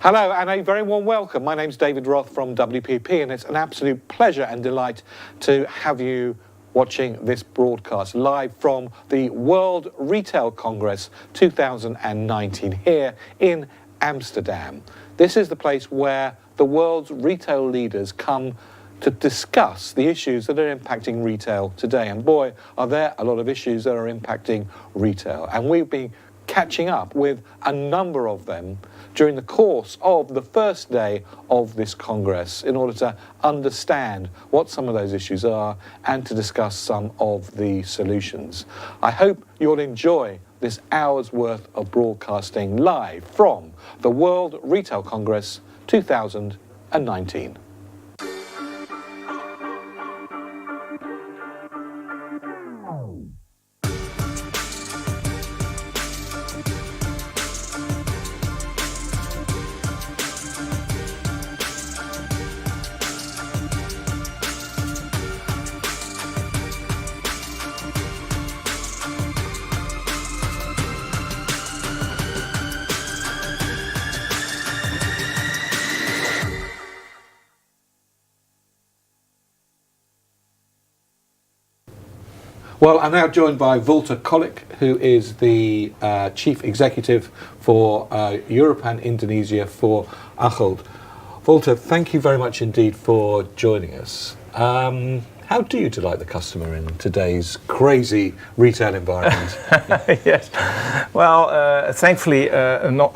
Hello and a very warm welcome. My name's David Roth from WPP, and it's an absolute pleasure and delight to have you watching this broadcast live from the World Retail Congress 2019 here in Amsterdam. This is the place where the world's retail leaders come to discuss the issues that are impacting retail today. And boy, are there a lot of issues that are impacting retail. And we've been catching up with a number of them during the course of the first day of this Congress in order to understand what some of those issues are and to discuss some of the solutions. I hope you'll enjoy this hour's worth of broadcasting live from the World Retail Congress 2019. Well, I'm now joined by Walter Kolik, who is the Chief Executive for Europe and Indonesia for Untitled. Walter, thank you very much indeed for joining us. How do you delight the customer in today's crazy retail environment? Yes, well, thankfully, not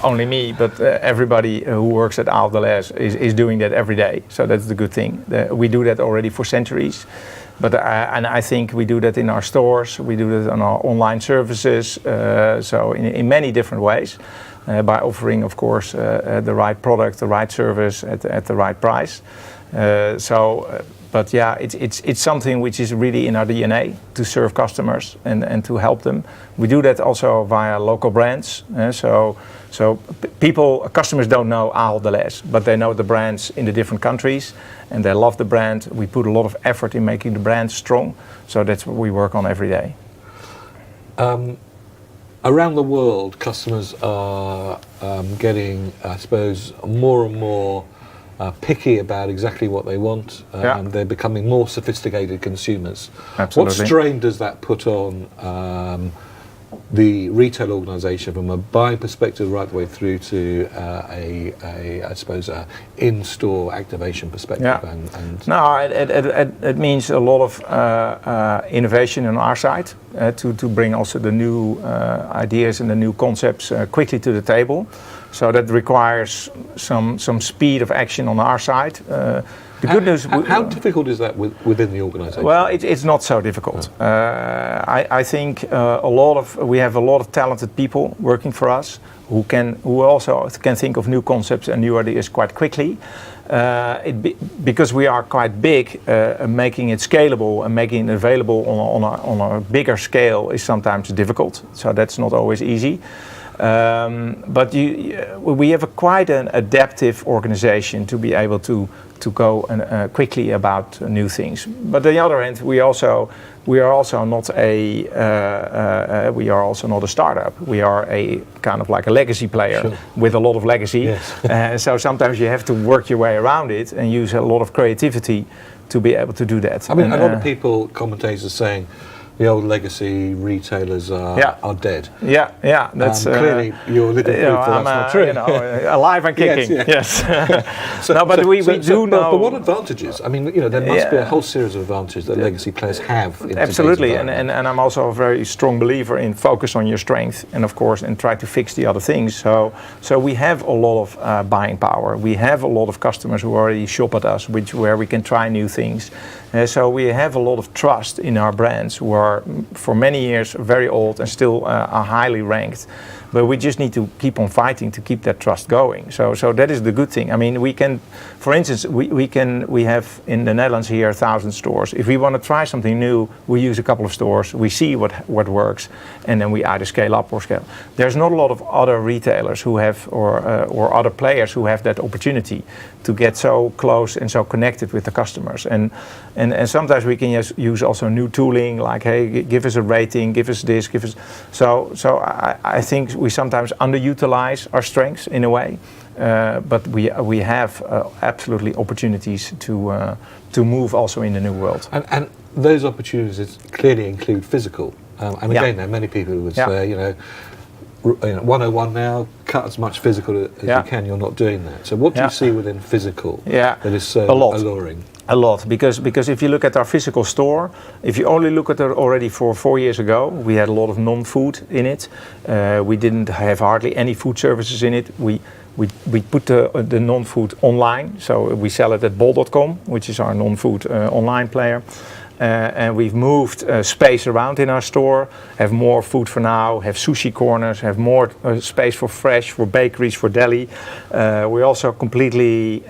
only me, but everybody who works at Ahold is doing that every day. So that's the good thing. We do that already for centuries. But and I think we do that in our stores, we do that on our online services, so in many different ways, by offering, of course, the right product, the right service at the right price. But yeah, it's something which is really in our DNA to serve customers and to help them. We do that also via local brands. Customers don't know Ahold, but they know the brands in the different countries, and they love the brand. We put a lot of effort in making the brand strong, so that's what we work on every day. Around the world, customers are getting, I suppose, more and more picky about exactly what they want. They're becoming more sophisticated consumers. Absolutely. What strain does that put on the retail organisation from a buying perspective right the way through to I suppose, a in-store activation perspective? Yeah. No, it means a lot of innovation on our side to bring also the new ideas and the new concepts quickly to the table. So that requires some speed of action on our side. The good news. How difficult is that within the organisation? Well, it's not so difficult. I think we have a lot of talented people working for us who also can think of new concepts and new ideas quite quickly. Because we are quite big, making it scalable and making it available on a bigger scale is sometimes difficult. So that's not always easy. But we have quite an adaptive organization to be able to go quickly about new things. But on the other hand, we are also not a startup. We are a kind of like a legacy player with a lot of legacy. Yes. So sometimes you have to work your way around it and use a lot of creativity to be able to do that. I mean, a lot of people, commentators, are saying the old legacy retailers are dead. Yeah, that's clearly you're living proof that that's not true. Alive and kicking. Yes. We do know. But what advantages? I mean, there must be a whole series of advantages that legacy players have. Absolutely, and I'm also a very strong believer in focus on your strength, and of course, and try to fix the other things. So we have a lot of buying power. We have a lot of customers who already shop at us, where we can try new things. So we have a lot of trust in our brands, who are for many years very old and still are highly ranked. But we just need to keep on fighting to keep that trust going. So that is the good thing. I mean, we can, for instance, we have in the Netherlands here 1,000 stores. If we want to try something new, we use a couple of stores, we see what works, and then we either scale up or scale. There's not a lot of other retailers who have, or other players who have that opportunity to get so close and so connected with the customers. And sometimes we can use also new tooling, like, hey, give us a rating, give us this, give us. So I think we sometimes underutilize our strengths in a way. but we have absolutely opportunities to move also in the new world. And those opportunities clearly include physical. And again, there are many people who would say, 101 now, cut as much physical as you can. You're not doing that. So what do you see within physical that is so alluring? A lot, because if you look at our physical store, if you only look at it already for 4 years ago, we had a lot of non-food in it. We didn't have hardly any food services in it. We put the non-food online, so we sell it at bol.com, which is our non-food online player. And we've moved space around in our store, have more food for now, have sushi corners, have more space for fresh, for bakeries, for deli. We're also completely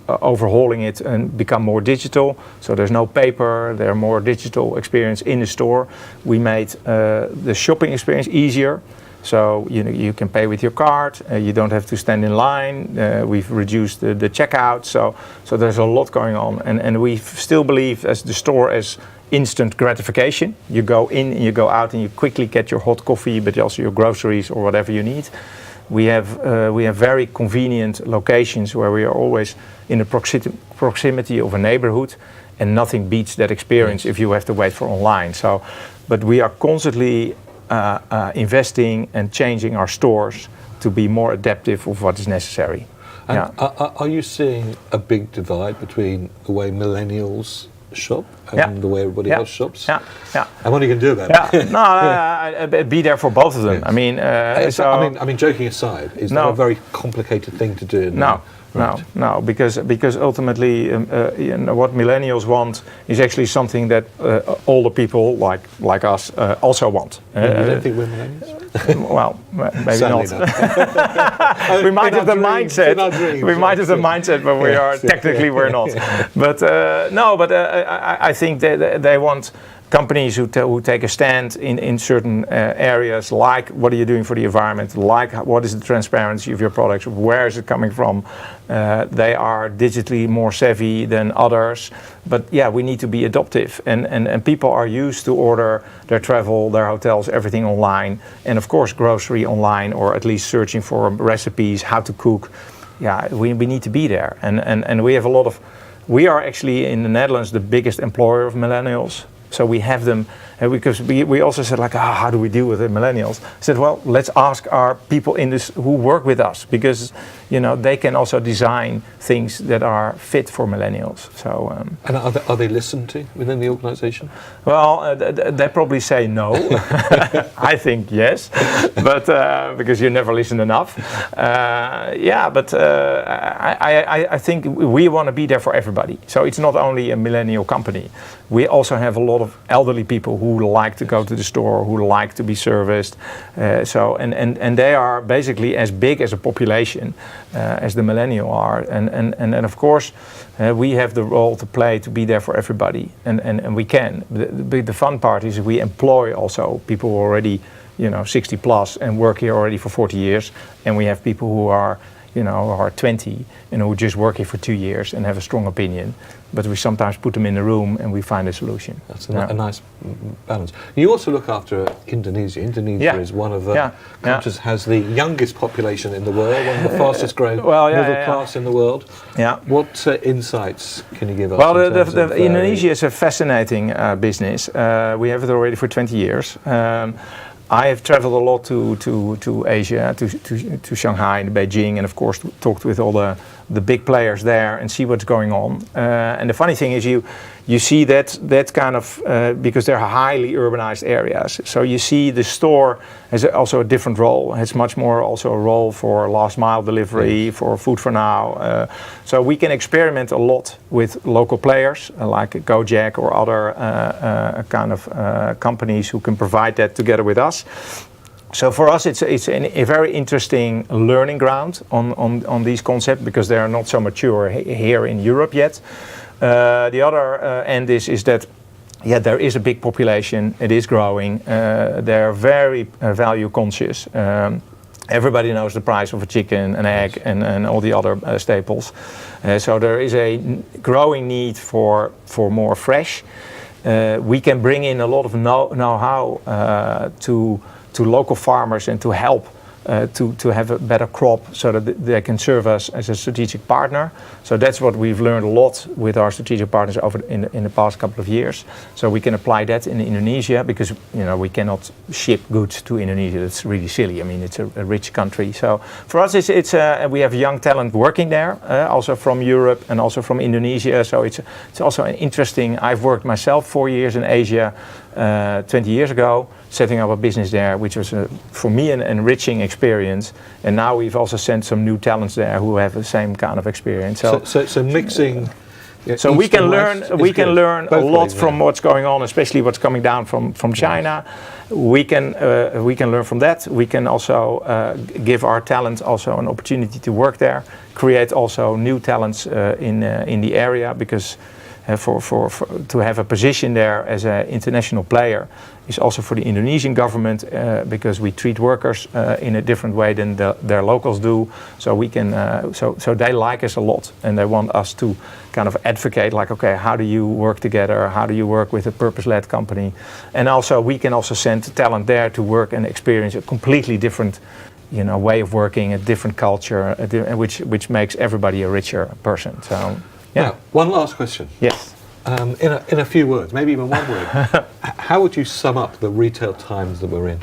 overhauling it and become more digital. So there's no paper, there's more digital experience in the store. We made the shopping experience easier. So you can pay with your card. You don't have to stand in line. We've reduced the checkout. So there's a lot going on, and we still believe as the store as instant gratification. You go in and you go out and you quickly get your hot coffee, but also your groceries or whatever you need. We have very convenient locations where we are always in the proximity of a neighborhood, and nothing beats that experience if you have to wait for online. So, but we are constantly investing and changing our stores to be more adaptive of what is necessary. And are you seeing a big divide between the way millennials shop and the way everybody else shops? Yeah. And what are you going to do about it? No, be there for both of them. Yes. I mean, joking aside, is that a very complicated thing to do? No, because ultimately, what millennials want is actually something that older people like us also want. You don't think we're millennials? Well, maybe not. We might have the mindset. We might have the mindset, but we are technically we're not. But I think they want companies who take a stand in certain areas, like what are you doing for the environment, like what is the transparency of your products, where is it coming from. They are digitally more savvy than others, but we need to be adaptive, and people are used to order their travel, their hotels, everything online, and of course grocery online, or at least searching for recipes, how to cook. We need to be there, and we have a lot of. We are actually in the Netherlands the biggest employer of millennials. So we have them, because we also said how do we deal with the millennials? I said, well, let's ask our people in this who work with us, because they can also design things that are fit for millennials. So and are they listened to within the organisation? Well, they probably say no. I think yes, but because you never listen enough. But I think we want to be there for everybody. So it's not only a millennial company. We also have a lot of elderly people who like to go to the store, who like to be serviced. And they are basically as big as a population as the millennial are. And of course, we have the role to play to be there for everybody. And we can. The fun part is we employ also people who are already 60 plus and work here already for 40 years. And we have people who are 20 and who just work here for 2 years and have a strong opinion. But we sometimes put them in a room and we find a solution. That's a nice balance. You also look after Indonesia. Indonesia is one of the countries that has the youngest population in the world, one of the fastest growing middle class in the world. Yeah. What insights can you give us? Well, Indonesia is a fascinating business. We have it already for 20 years. I have traveled a lot to Asia, to Shanghai and Beijing, and of course talked with all the big players there and see what's going on. And the funny thing is you see that kind of, because they're highly urbanized areas. So you see the store has also a different role. It has much more also a role for last mile delivery, for food for now. So we can experiment a lot with local players like Gojek or other kind of companies who can provide that together with us. So for us, it's a very interesting learning ground on these concepts, because they are not so mature here in Europe yet. The other end is that there is a big population. It is growing. They're very value conscious. Everybody knows the price of a chicken, an egg, and all the other staples. So there is a growing need for more fresh. We can bring in a lot of know-how to local farmers and to help to have a better crop so that they can serve us as a strategic partner. So that's what we've learned a lot with our strategic partners over in the past couple of years. So we can apply that in Indonesia because we cannot ship goods to Indonesia. That's really silly. I mean, it's a rich country. So for us, it's we have young talent working there, also from Europe and also from Indonesia. So it's also an interesting. I've worked myself 4 years in Asia 20 years ago, setting up a business there, which was for me an enriching experience. And now we've also sent some new talents there who have the same kind of experience. So mixing. So we can learn a lot from what's going on, especially what's coming down from China. We can learn from that. We can also give our talent also an opportunity to work there, create also new talents in the area, because to have a position there as an international player is also for the Indonesian government, because we treat workers in a different way than their locals do. So we can, so they like us a lot, and they want us to kind of advocate, like, okay, how do you work together? How do you work with a purpose-led company? And also we can also send talent there to work and experience a completely different, way of working, a different culture, which makes everybody a richer person. So. Yeah. Now, one last question. Yes. In a few words, maybe even one word, how would you sum up the retail times that we're in?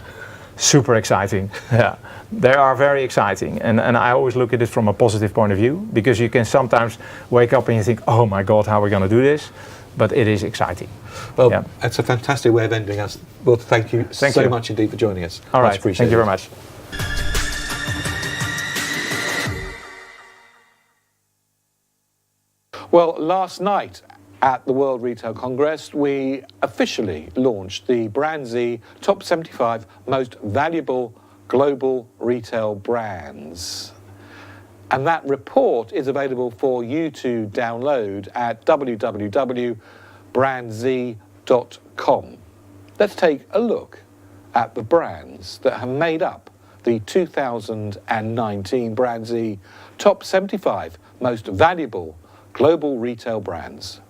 Super exciting. Yeah, they are very exciting, and I always look at it from a positive point of view, because you can sometimes wake up and you think, oh my God, how are we going to do this? But it is exciting. Well, It's a fantastic way of ending us. Well, thank you so much indeed for joining us. All right, thank you very much. Well, last night at the World Retail Congress, we officially launched the BrandZ Top 75 Most Valuable Global Retail Brands. And that report is available for you to download at www.brandz.com. Let's take a look at the brands that have made up the 2019 BrandZ Top 75 Most Valuable Global Retail Brands.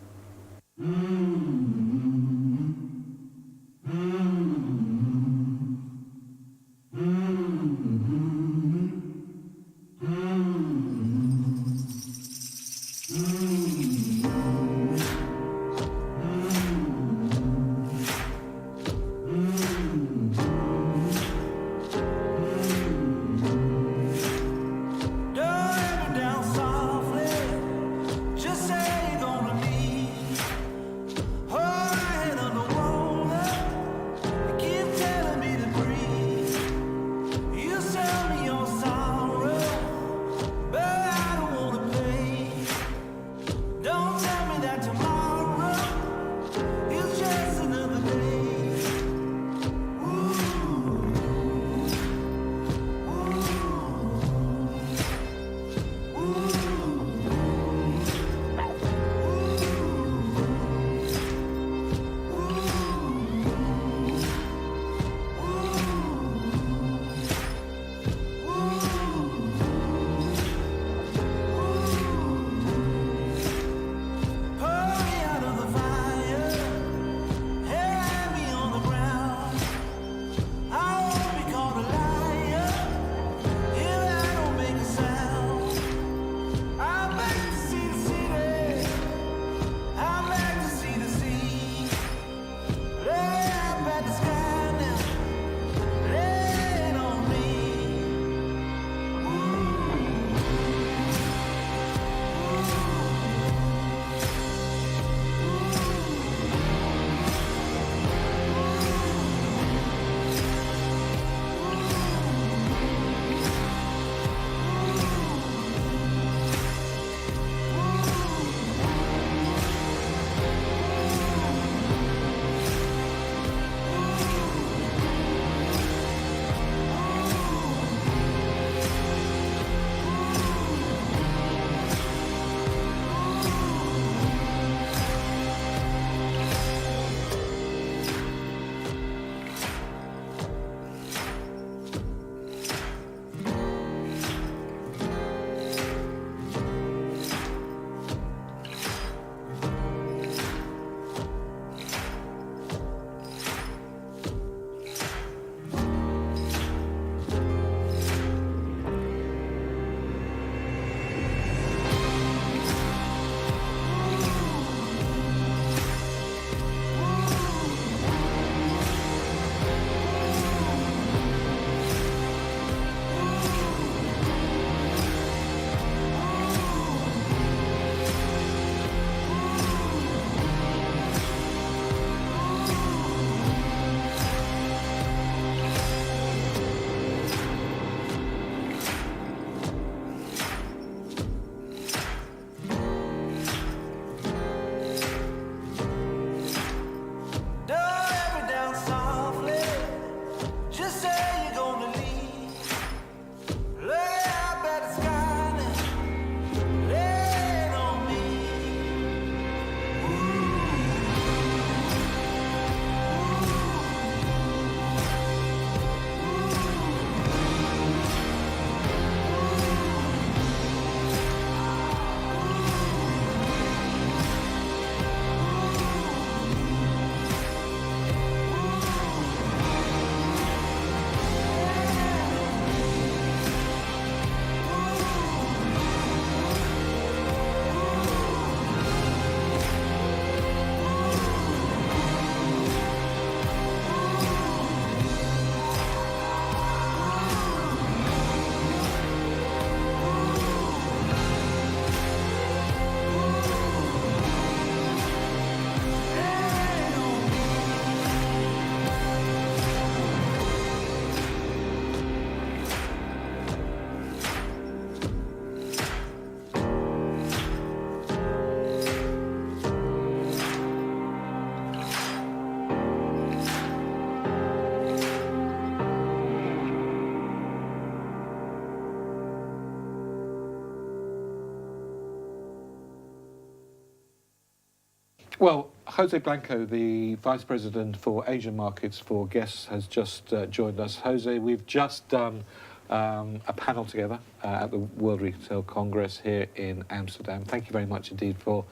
Well, Jose Blanco, the Vice President for Asian Markets for Guests, has just joined us. Jose, we've just done a panel together at the World Retail Congress here in Amsterdam. Thank you very much indeed for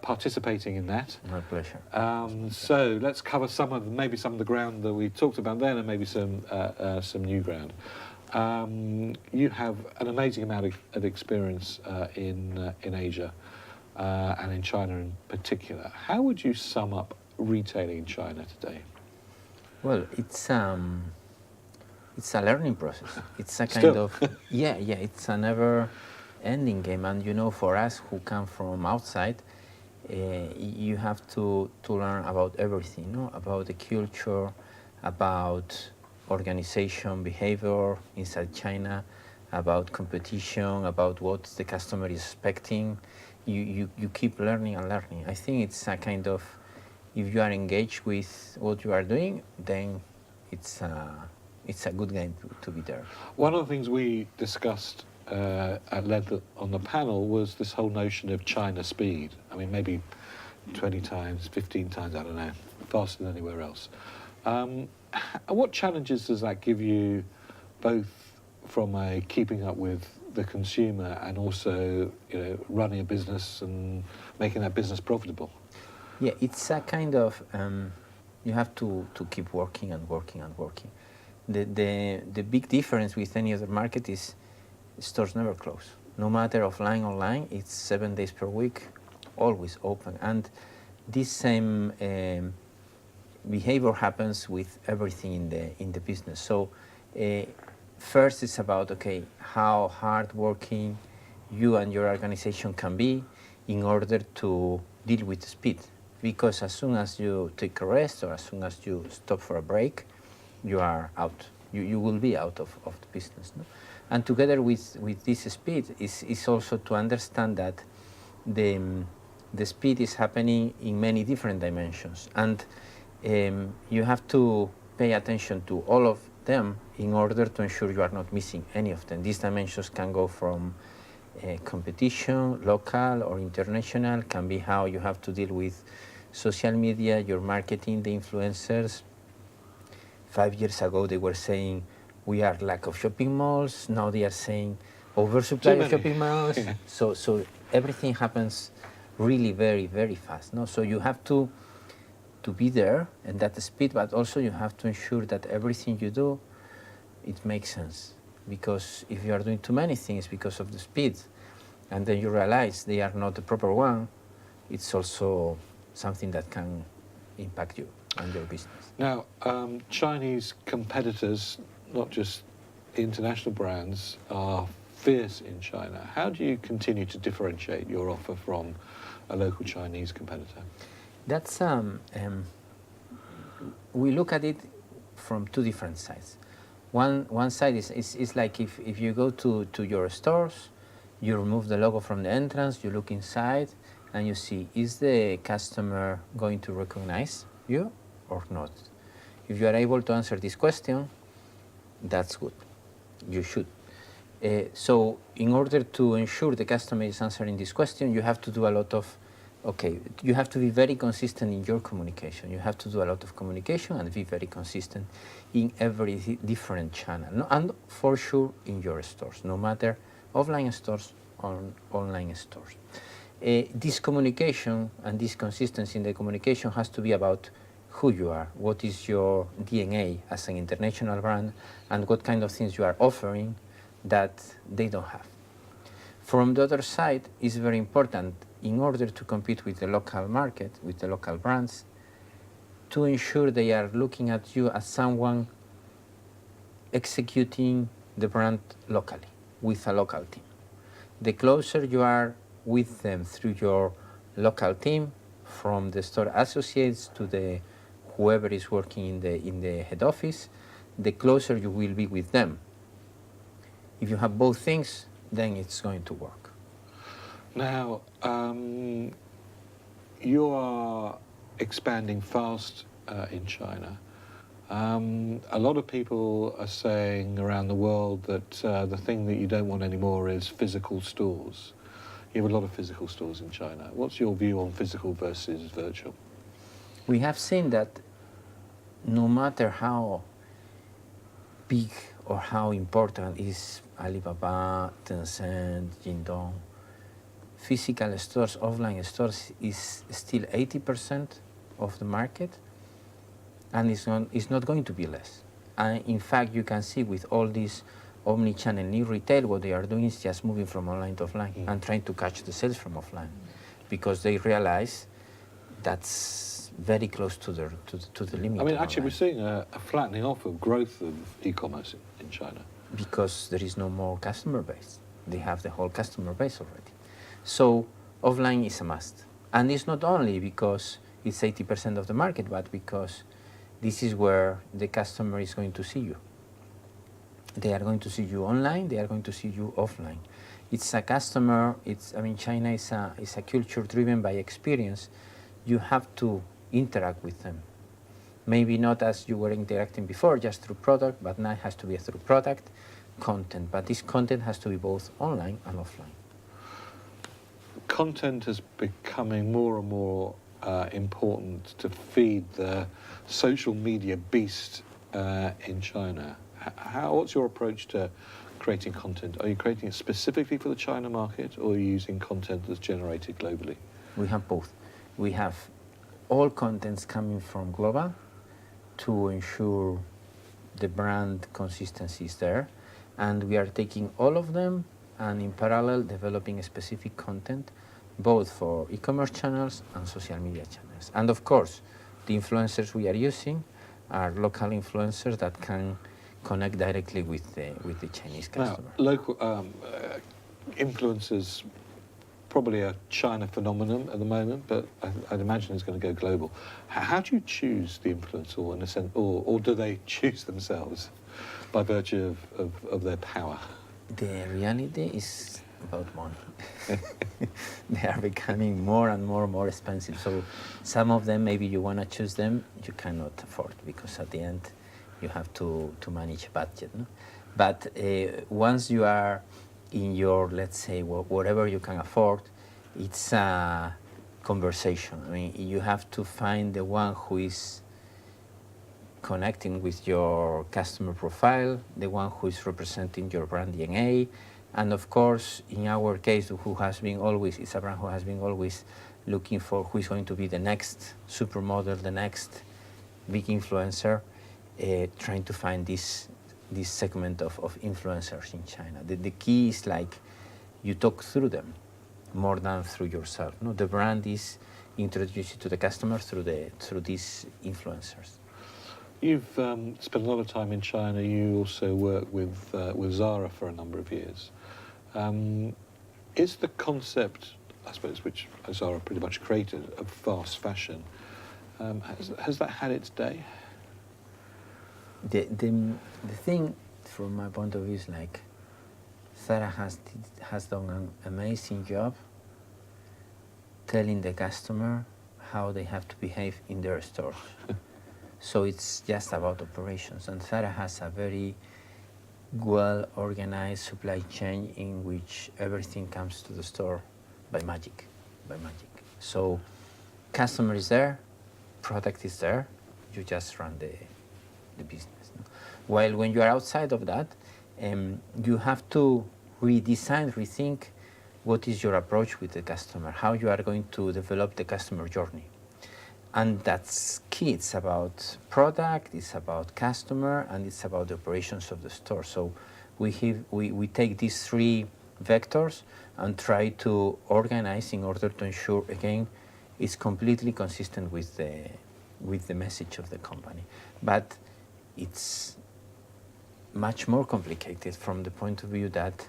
participating in that. My pleasure. So let's cover maybe some of the ground that we talked about then, and maybe some new ground. You have an amazing amount of experience in Asia and in China in particular. How would you sum up retailing in China today? Well, it's a learning process. It's a kind Still? of it's a never-ending game. And you know, for us who come from outside, you have to learn about everything, no? About the culture, about organization, behavior inside China, about competition, about what the customer is expecting. You keep learning and learning. I think it's a kind of, if you are engaged with what you are doing, then it's a good game to be there. One of the things we discussed at length on the panel was this whole notion of China speed. I mean, maybe 20 times, 15 times, I don't know, faster than anywhere else. What challenges does that give you, both from a keeping up with the consumer and also, you know, running a business and making that business profitable? Yeah, it's a kind of, you have to keep working and working and working. The big difference with any other market is stores never close. No matter offline, online, it's 7 days per week, always open. And this same behavior happens with everything in the business. So first it's about, okay, how hard working you and your organization can be in order to deal with speed. Because as soon as you take a rest or as soon as you stop for a break, you are out. You will be out of the business. No? And together with this speed is also to understand that the speed is happening in many different dimensions. And you have to pay attention to all of them in order to ensure you are not missing any of them. These dimensions can go from competition, local or international, can be how you have to deal with social media, your marketing, the influencers. 5 years ago, they were saying we are lack of shopping malls. Now they are saying oversupply of shopping malls. Yeah. So everything happens really very, very fast. No? So you have to be there and at the speed, but also you have to ensure that everything you do, it makes sense. Because if you are doing too many things because of the speed, and then you realize they are not the proper one, it's also something that can impact you and your business. Now, Chinese competitors, not just international brands, are fierce in China. How do you continue to differentiate your offer from a local Chinese competitor? That's we look at it from two different sides. One side is like if you go to your stores, you remove the logo from the entrance, you look inside, and you see, is the customer going to recognize you or not? If you are able to answer this question, that's good. You should. So in order to ensure the customer is answering this question, you have to do a lot of, you have to be very consistent in your communication. You have to do a lot of communication and be very consistent in every different channel. No, and for sure in your stores, no matter offline stores or online stores. This communication and this consistency in the communication has to be about who you are, what is your DNA as an international brand, and what kind of things you are offering that they don't have. From the other side, it's very important in order to compete with the local market, with the local brands, to ensure they are looking at you as someone executing the brand locally, with a local team. The closer you are with them through your local team, from the store associates to the whoever is working in the head office, the closer you will be with them. If you have both things, then it's going to work. Now, you are expanding fast in China. A lot of people are saying around the world that the thing that you don't want anymore is physical stores. You have a lot of physical stores in China. What's your view on physical versus virtual? We have seen that no matter how big or how important is Alibaba, Tencent, Jingdong, physical stores, offline stores is still 80% of the market, and it's not going to be less. And in fact, you can see with all this omni-channel new retail, what they are doing is just moving from online to offline and trying to catch the sales from offline, because they realize that's very close to the limit. I mean, of actually, online. we're seeing a flattening off of growth of e-commerce in China. Because there is no more customer base. They have the whole customer base already. So offline is a must. And it's not only because it's 80% of the market, but because this is where the customer is going to see you. They are going to see you online, they are going to see you offline. It's a customer, China is a culture driven by experience. You have to interact with them. Maybe not as you were interacting before, just through product, but now it has to be through product, content. But this content has to be both online and offline. Content is becoming more and more important to feed the social media beast in China. What's your approach to creating content? Are you creating it specifically for the China market, or are you using content that's generated globally? We have both. We have all contents coming from global to ensure the brand consistency is there, and we are taking all of them and in parallel developing specific content both for e-commerce channels and social media channels. And of course, the influencers we are using are local influencers that can connect directly with the Chinese customer. Now, local influencers, probably a China phenomenon at the moment, but I'd imagine it's going to go global. How do you choose the influencer in a sense, or do they choose themselves by virtue of their power? The reality is about money. They are becoming more and more expensive. So some of them, maybe you want to choose them, you cannot afford, because at the end you have to manage a budget. No? But once you are in your, let's say, whatever you can afford, it's a conversation. I mean, you have to find the one who is connecting with your customer profile, the one who is representing your brand DNA, and of course, in our case, it's a brand who has been always looking for who is going to be the next supermodel, the next big influencer, trying to find this segment of influencers in China. The key is like you talk through them more than through yourself. No, the brand is introduced to the customer through these influencers. You've spent a lot of time in China. You also worked with Zara for a number of years. Is the concept, I suppose, which Zara pretty much created, of fast fashion, has that had its day? The thing, from my point of view, is like Zara has done an amazing job telling the customer how they have to behave in their stores. So it's just about operations, and Zara has a very well-organized supply chain in which everything comes to the store by magic. So customer is there, product is there, you just run the business. No? While when you are outside of that, you have to rethink what is your approach with the customer, how you are going to develop the customer journey. And that's key. It's about product, it's about customer, and it's about the operations of the store. So we take these three vectors and try to organize in order to ensure, again, it's completely consistent with the message of the company. But it's much more complicated from the point of view that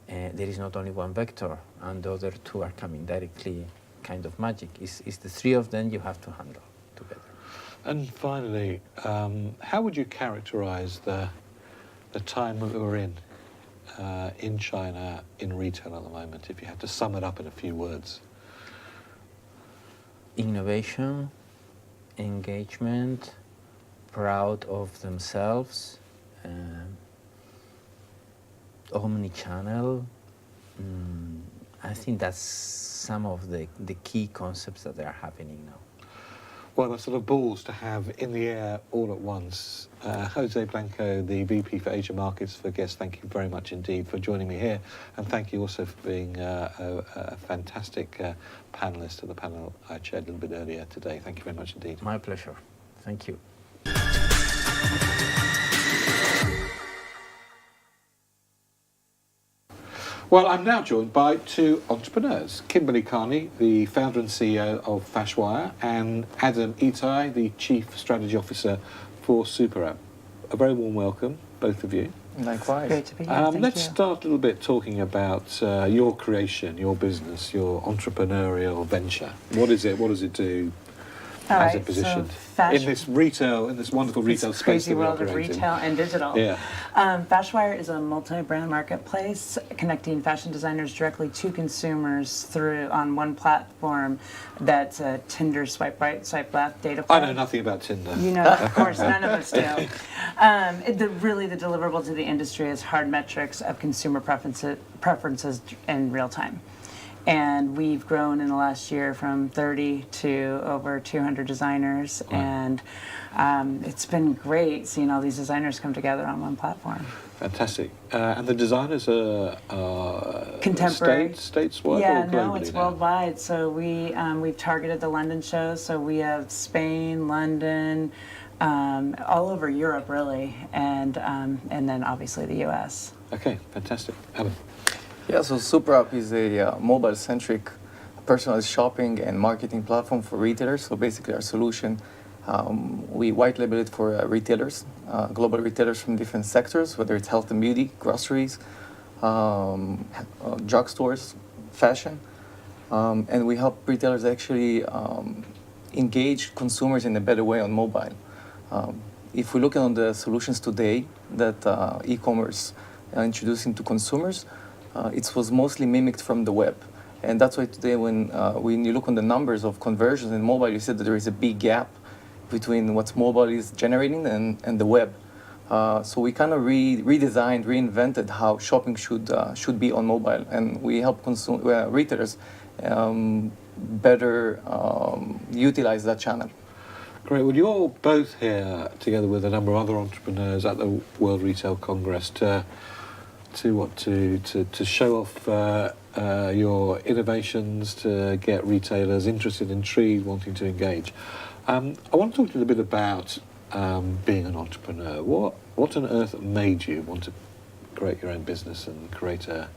there is not only one vector and the other two are coming directly. Kind of magic. It's the three of them you have to handle together. And finally, how would you characterize the time that we're in China, in retail at the moment, if you had to sum it up in a few words? Innovation, engagement, proud of themselves, omni-channel, I think that's some of the key concepts that are happening now. Well, that's sort of balls to have in the air all at once. Jose Blanco, the VP for Asia Markets, for guests, thank you very much indeed for joining me here. And thank you also for being a fantastic panellist to the panel I chaired a little bit earlier today. Thank you very much indeed. My pleasure. Thank you. Well, I'm now joined by two entrepreneurs, Kimberly Carney, the founder and CEO of Fashwire, and Adam Itai, the Chief Strategy Officer for SuperApp. A very warm welcome, both of you. Likewise. Great to be here. Thank Let's you. start a little bit talking about your creation, your business, your entrepreneurial venture. What is it? What does it do? All How's right, it positioned so in this retail, in this wonderful retail this space crazy that we world of operate in? retail and digital. Yeah. Fashwire is a multi-brand marketplace connecting fashion designers directly to consumers through on one platform that's a Tinder swipe right, swipe left data I point. know nothing about Tinder. You know, of course, none of us do. Really, the deliverable to the industry is hard metrics of consumer preferences in real time. And we've grown in the last year from 30 to over 200 designers. Wow. And it's been great seeing all these designers come together on one platform. Fantastic. And the designers are Contemporary. stateswide Yeah, or globally no, it's now? worldwide. So we've targeted the London shows. So we have Spain, London, all over Europe, really, and then obviously the U.S. Okay, fantastic. Adam. Yeah, so SuperApp is a mobile-centric personalized shopping and marketing platform for retailers. So basically our solution, we white label it for retailers, global retailers from different sectors, whether it's health and beauty, groceries, drugstores, fashion. And we help retailers actually engage consumers in a better way on mobile. If we look at the solutions today that e-commerce introducing to consumers, it was mostly mimicked from the web. And that's why today when you look on the numbers of conversions in mobile, you see that there is a big gap between what mobile is generating and the web. So we kind of redesigned, reinvented how shopping should be on mobile. And we help retailers better utilize that channel. Great. Well, you're both here together with a number of other entrepreneurs at the World Retail Congress to show off your innovations, to get retailers interested, intrigued, wanting to engage. I want to talk to you a bit about being an entrepreneur. What on earth made you want to create your own business and create a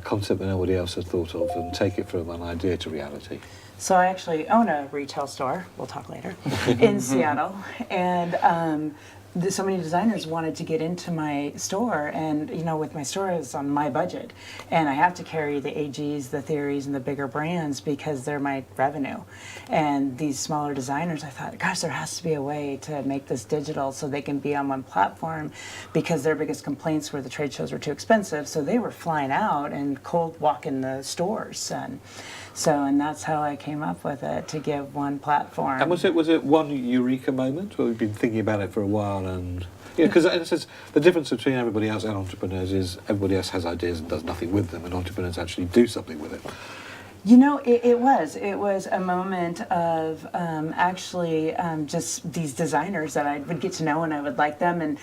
concept that nobody else had thought of and take it from an idea to reality? So I actually own a retail store, we'll talk later, in Seattle. And so many designers wanted to get into my store, and with my store it's on my budget, and I have to carry the AGs, the Theories, and the bigger brands because they're my revenue. And these smaller designers, I thought, gosh, there has to be a way to make this digital so they can be on one platform, because their biggest complaints were the trade shows were too expensive, so they were flying out and cold walking the stores. And that's how I came up with it, to give one platform. And was it one eureka moment, or we've been thinking about it for a while? And because the difference between everybody else and entrepreneurs is everybody else has ideas and does nothing with them, and entrepreneurs actually do something with it. It was a moment of just these designers that I would get to know and I would like them. And,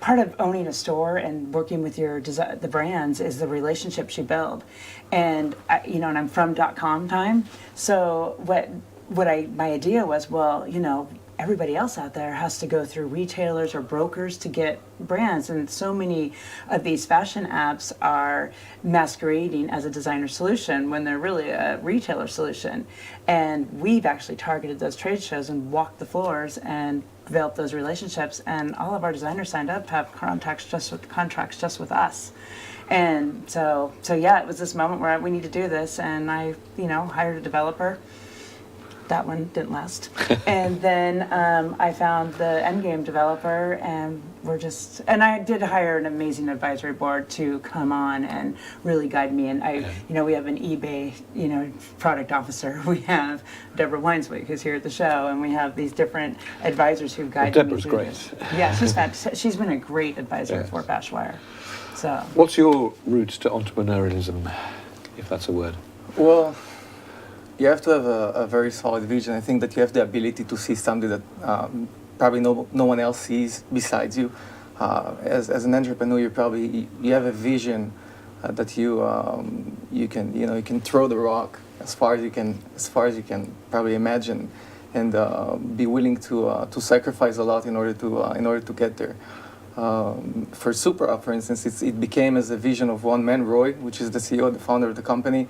part of owning a store and working with the brands is the relationships you build. And, and I'm from .com time. So my idea was, everybody else out there has to go through retailers or brokers to get brands, and so many of these fashion apps are masquerading as a designer solution when they're really a retailer solution. And we've actually targeted those trade shows and walked the floors and developed those relationships, and all of our designers signed up have contracts just with us. And so it was this moment where we need to do this, and I hired a developer. That one didn't last. And then I found the endgame developer, and I did hire an amazing advisory board to come on and really guide me. And we have an eBay, product officer. We have Deborah Weinswig, who's here at the show, and we have these different advisors who've guided me. Deborah's great. Yeah, she's been a great advisor for Fashwire. So. What's your route to entrepreneurialism? if that's a word? Well, you have to have a very solid vision. I think that you have the ability to see something that probably no one else sees besides you. As an entrepreneur, you have a vision that you can throw the rock as far as you can probably imagine, and be willing to sacrifice a lot in order to get there. For SuperUp, for instance, it became as a vision of one man, Roy, which is the CEO, the founder of the company.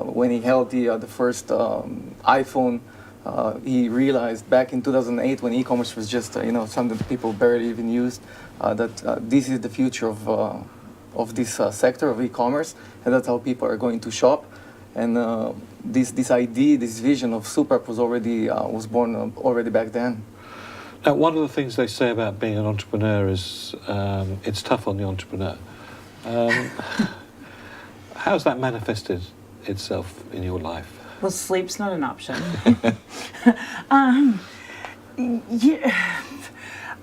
When he held the first iPhone, he realized back in 2008, when e-commerce was just something that people barely even used, that this is the future of this sector of e-commerce, and that's how people are going to shop. And this idea, this vision of SuperUp was born already back then. Now, one of the things they say about being an entrepreneur is it's tough on the entrepreneur. How's that manifested itself in your life? Well, sleep's not an option.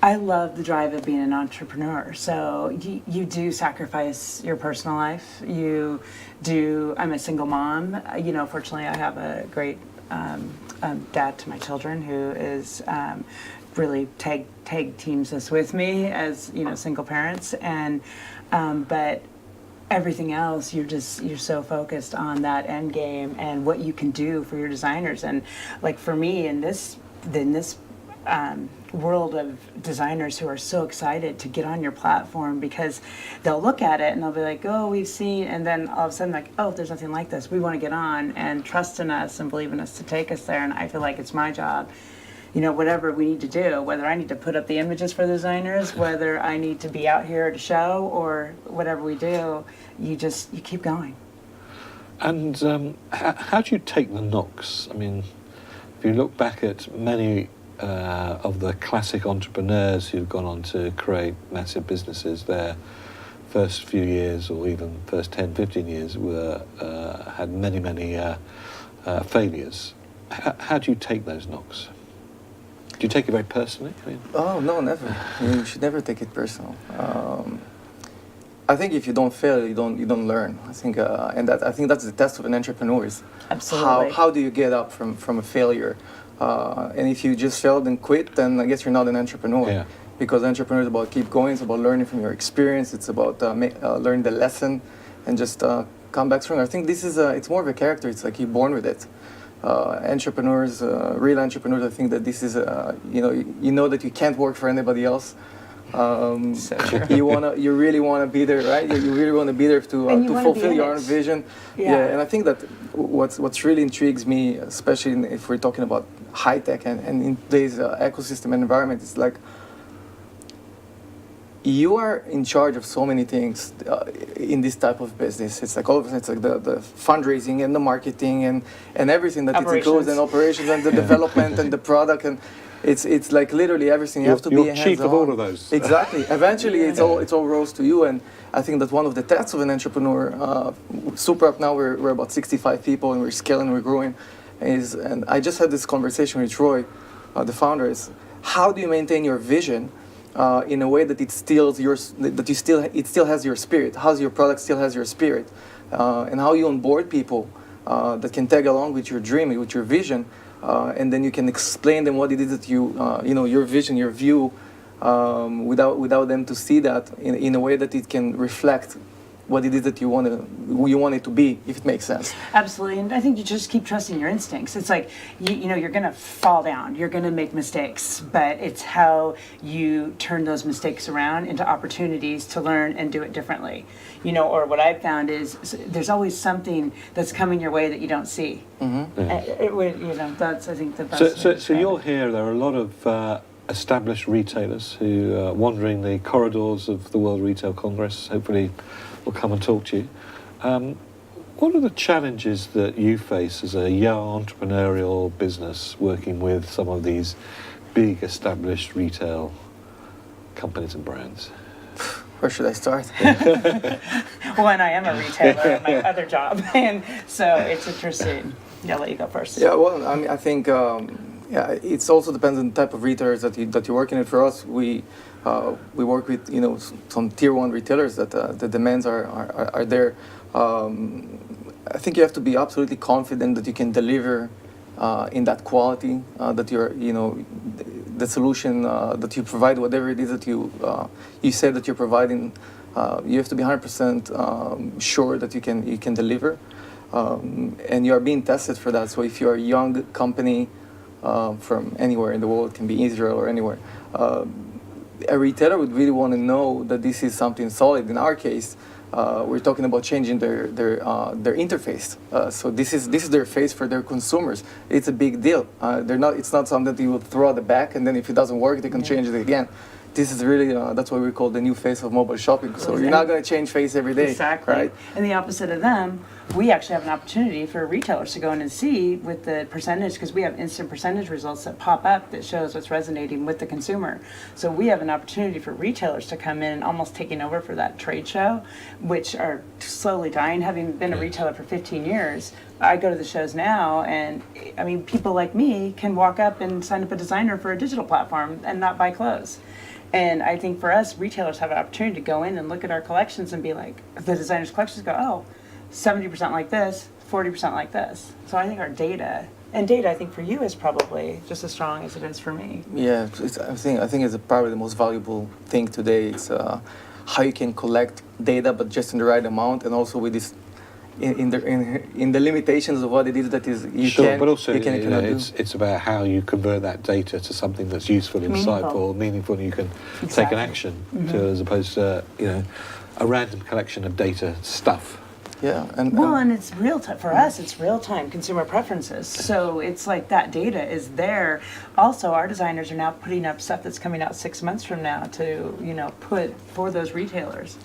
I love the drive of being an entrepreneur. So you do sacrifice your personal life. You do. I'm a single mom. Fortunately, I have a great dad to my children who is really tag teams us with me as single parents, and but everything else, you're so focused on that end game and what you can do for your designers. And like for me in this world of designers who are so excited to get on your platform, because they'll look at it and they'll be like, oh, we've seen, and then all of a sudden like, oh, there's nothing like this, we want to get on, and trust in us and believe in us to take us there. And I feel like it's my job, whatever we need to do, whether I need to put up the images for the designers, whether I need to be out here at a show, or whatever we do, you keep going. And how do you take the knocks? I mean, if you look back at many of the classic entrepreneurs who've gone on to create massive businesses, their first few years or even first 10, 15 years had many failures. How do you take those knocks? Do you take it very personally? Oh, no, never. You should never take it personal. I think if you don't fail, you don't learn. I think, I think that's the test of an entrepreneur. Is Absolutely. How do you get up from a failure? And if you just failed and quit, then I guess you're not an entrepreneur. Yeah. Because entrepreneur is about keep going. It's about learning from your experience. It's about learning the lesson and just come back strong. I think this is it's more of a character. It's like you're born with it. Entrepreneurs, real entrepreneurs, I think that this is you know that you can't work for anybody else. So true. You really wanna be there, right? You really wanna be there to fulfill your own vision. Yeah. And I think that what's really intrigues me, especially if we're talking about high tech and in today's ecosystem and environment, is like you are in charge of so many things in this type of business. It's like all of it. It's like the fundraising and the marketing and everything that it includes, and operations and the development and the product, and it's like literally everything. You have to be You're hands-on. chief of all of those. Exactly. Eventually, it's all rolls to you, and I think that one of the tests of an entrepreneur. SuperUp now we're about 65 people, and we're scaling, we're growing. And I just had this conversation with Troy, the founder. Is how do you maintain your vision in a way that it still has your spirit? How your product still has your spirit, and how you onboard people that can tag along with your dream, with your vision, and then you can explain them what it is that your vision, your view, without them to see that in a way that it can reflect what it is that you want it to be, if it makes sense. Absolutely, and I think you just keep trusting your instincts. It's like you're going to fall down, you're going to make mistakes, but it's how you turn those mistakes around into opportunities to learn and do it differently. Or what I've found is there's always something that's coming your way that you don't see. Mm-hmm. That's I think the best. So you're here. There are a lot of established retailers who are wandering the corridors of the World Retail Congress. Hopefully, will come and talk to you. What are the challenges that you face as a young entrepreneurial business working with some of these big established retail companies and brands? Where should I start? Well, and I am a retailer in my other job, and so it's interesting. Yeah, I'll let you go first. Yeah, well, I think it also depends on the type of retailers that you're working with. For us, we work with some tier 1 retailers that the demands are there. I think you have to be absolutely confident that you can deliver in that quality, that you're, the solution that you provide, whatever it is that you said that you're providing, you have to be 100% sure that you can deliver, and you are being tested for that. So if you're a young company from anywhere in the world, it can be Israel or anywhere, a retailer would really want to know that this is something solid. In our case, we're talking about changing their interface. So this is their face for their consumers. It's a big deal. It's not something that you would throw at the back, and then if it doesn't work, they can change it again. This is really that's what we call the new face of mobile shopping. So you're not going to change face every day, exactly. Right? And the opposite of them, we actually have an opportunity for retailers to go in and see with the percentage, because we have instant percentage results that pop up that shows what's resonating with the consumer. So we have an opportunity for retailers to come in and almost taking over for that trade show, which are slowly dying. Having been a retailer for 15 years, I go to the shows now, and I mean, people like me can walk up and sign up a designer for a digital platform and not buy clothes. And I think for us, retailers have an opportunity to go in and look at our collections and be like, the designers' collections go, oh, 70% like this, 40% like this. So I think our data, and data I think for you is probably just as strong as it is for me. Yeah, I think it's probably the most valuable thing today. It's how you can collect data, but just in the right amount, and also with this in the limitations of what it is that is you sure, can. But also, you can cannot do. it's about how you convert that data to something that's useful, insightful, meaningful, and you can take an action to, as opposed to a random collection of data stuff. Yeah, and it's real time for us. It's real time consumer preferences. So it's like that data is there. Also, our designers are now putting up stuff that's coming out 6 months from now to put for those retailers.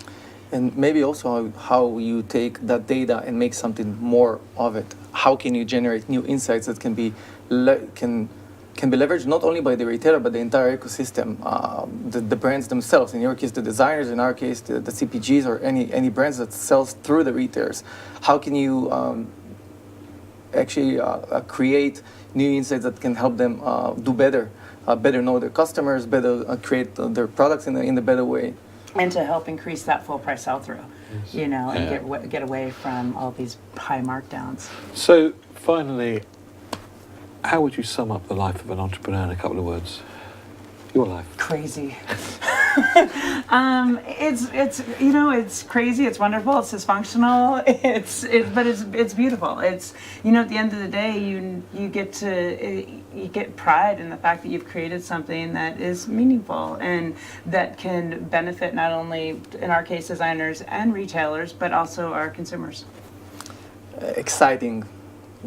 And maybe also how you take that data and make something more of it. How can you generate new insights that can be leveraged not only by the retailer but the entire ecosystem, the brands themselves. In your case, the designers. In our case, the CPGs or any brands that sells through the retailers. How can you actually create new insights that can help them do better, better know their customers, better create their products in a better way. And to help increase that full price sell-through, and get away from all these high markdowns. So finally, how would you sum up the life of an entrepreneur in a couple of words? Your life. Crazy. It's crazy. It's wonderful. It's dysfunctional. But it's beautiful. It's at the end of the day, you get pride in the fact that you've created something that is meaningful and that can benefit not only, in our case, designers and retailers, but also our consumers. Exciting,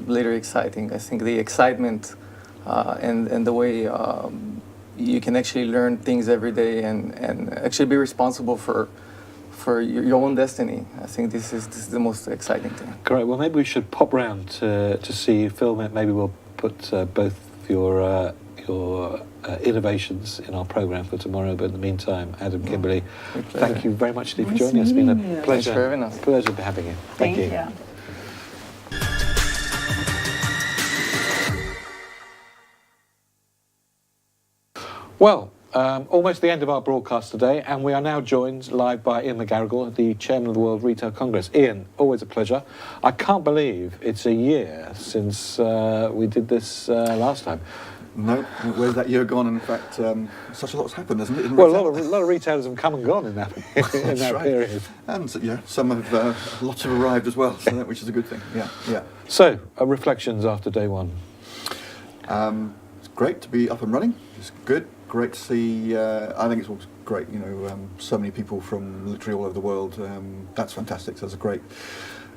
literally exciting. I think the excitement and the way you can actually learn things every day and actually be responsible for your own destiny. I think this is the most exciting thing. Great. Well, maybe we should pop round to see you film it. Maybe we'll put both your innovations in our programme for tomorrow. But in the meantime, Adam, Kimberly, thank you very much indeed for joining us. It's been a pleasure. Thanks for having us. Pleasure having you. Thank you. Well, almost the end of our broadcast today, and we are now joined live by Ian McGarrigle, the Chairman of the World Retail Congress. Ian, always a pleasure. I can't believe it's a year since we did this last time. No, where's that year gone? In fact, such a lot's happened, hasn't it? Well, a lot of retailers have come and gone in that, period. And some have, lots have arrived as well, so which is a good thing. Yeah. So, reflections after day one. It's great to be up and running. It's good. Great to see. I think it's always great. So many people from literally all over the world. That's fantastic. So there's a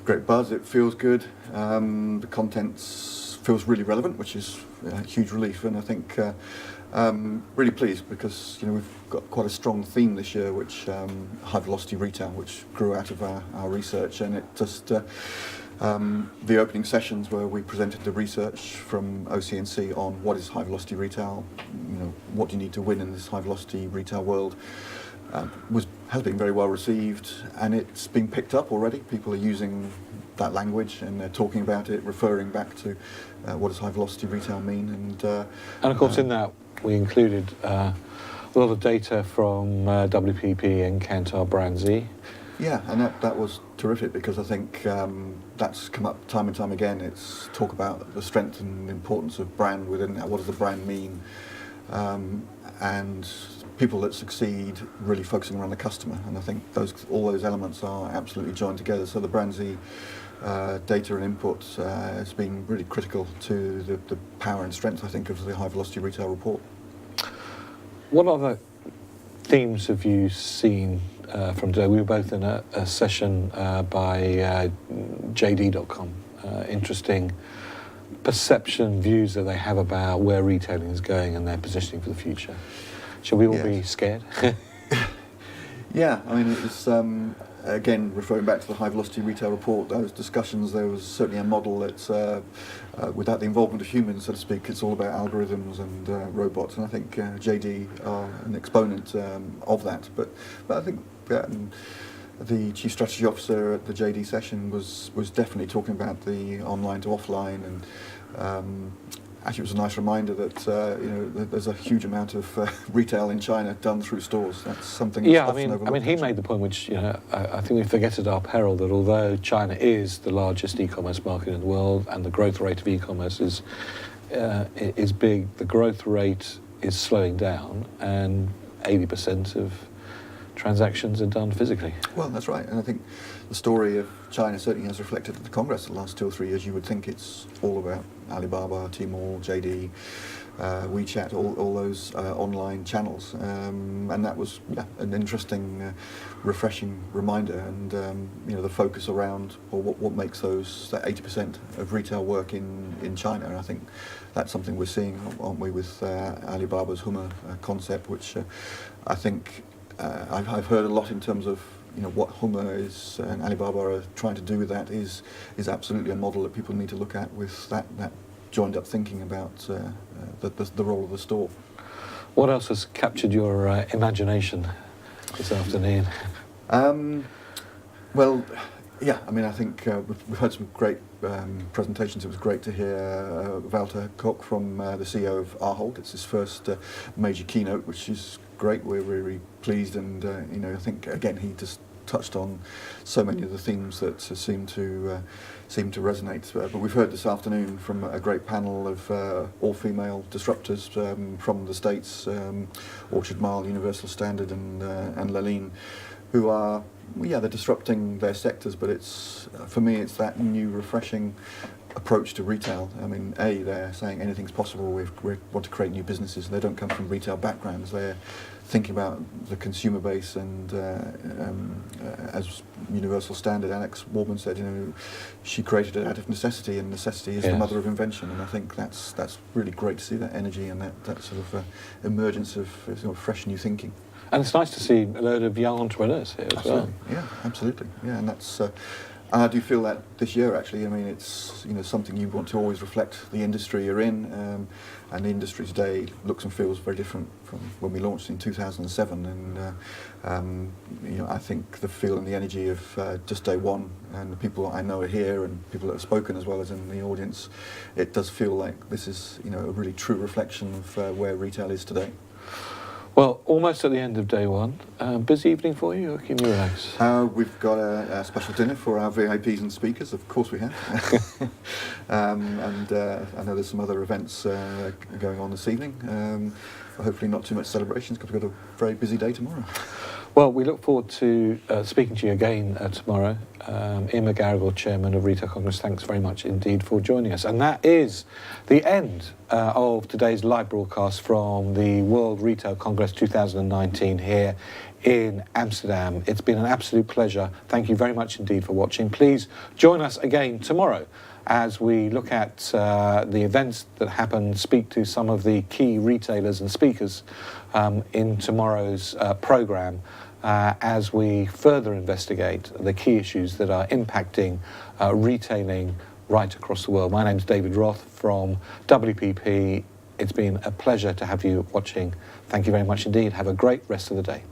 great buzz. It feels good. The content feels really relevant, which is a huge relief. And I think really pleased because we've got quite a strong theme this year, which high velocity retail, which grew out of our research, and it just. The opening sessions where we presented the research from OC&C on what is high velocity retail, what do you need to win in this high velocity retail world, has been very well received, and it's been picked up already. People are using that language and they're talking about it, referring back to what does high velocity retail mean, and of course in that we included a lot of data from WPP and Kantar BrandZ. Yeah, and that was terrific because I think that's come up time and time again. It's talk about the strength and importance of brand within that. What does the brand mean? And people that succeed really focusing around the customer. And I think all those elements are absolutely joined together. So the BrandZ data and input has been really critical to the power and strength, I think, of the High Velocity Retail Report. What other themes have you seen from today? We were both in a session by JD.com. Interesting perception, views that they have about where retailing is going and their positioning for the future. Should we all be scared? Yeah, I mean, it's again referring back to the High Velocity Retail Report. Those discussions, there was certainly a model that, without the involvement of humans, so to speak, it's all about algorithms and robots. And I think JD are an exponent of that. But I think the Chief Strategy Officer at the JD session was definitely talking about the online to offline, and actually it was a nice reminder that there's a huge amount of retail in China done through stores. That's something that's often overlooked. I mean, he made the point, which I think we forget at our peril, that although China is the largest e-commerce market in the world and the growth rate of e-commerce is big, the growth rate is slowing down, and 80% of transactions are done physically. Well, that's right, and I think the story of China certainly has reflected at the Congress the last 2 or 3 years. You would think it's all about Alibaba, Tmall, JD, WeChat, all those online channels, and that was an interesting, refreshing reminder. And the focus around what makes that 80% of retail work in China. And I think that's something we're seeing, aren't we, with Alibaba's Hema concept, which I think I've heard a lot in terms of what Hema is and Alibaba are trying to do with that is absolutely a model that people need to look at, with that joined up thinking about the role of the store. What else has captured your imagination this afternoon? Well, yeah, I mean, I think we've had some great presentations. It was great to hear Walter Koch from the CEO of Ahold. It's his first major keynote, which is great. We're really pleased, and I think again he just touched on so many of the themes that seem to resonate. But we've heard this afternoon from a great panel of all-female disruptors from the States, Orchard Mile, Universal Standard, and Laline, who are they're disrupting their sectors. But it's for me, it's that new, refreshing approach to retail. I mean, they're saying anything's possible. We want to create new businesses. They don't come from retail backgrounds. They're thinking about the consumer base, and as Universal Standard, Alex Waldman said, she created it out of necessity, and necessity is the mother of invention. And I think that's really great to see that energy and that sort of emergence of fresh new thinking. And it's nice to see a load of young entrepreneurs here as well. Yeah, absolutely. Yeah, and that's. I do feel that this year, actually. I mean, it's something you want to always reflect the industry you're in, and the industry today looks and feels very different from when we launched in 2007. And I think the feel and the energy of just day one, and the people I know are here, and people that have spoken as well as in the audience, it does feel like this is a really true reflection of where retail is today. Well, almost at the end of day one. Busy evening for you, or can you relax? We've got a special dinner for our VIPs and speakers, of course we have. And I know there's some other events going on this evening. Hopefully not too much celebrations, because we've got a very busy day tomorrow. Well, we look forward to speaking to you again tomorrow. Ian McGarrigle, Chairman of Retail Congress, thanks very much indeed for joining us. And that is the end of today's live broadcast from the World Retail Congress 2019 here in Amsterdam. It's been an absolute pleasure. Thank you very much indeed for watching. Please join us again tomorrow as we look at the events that happen, speak to some of the key retailers and speakers in tomorrow's programme, as we further investigate the key issues that are impacting retailing right across the world. My name's David Roth from WPP. It's been a pleasure to have you watching. Thank you very much indeed. Have a great rest of the day.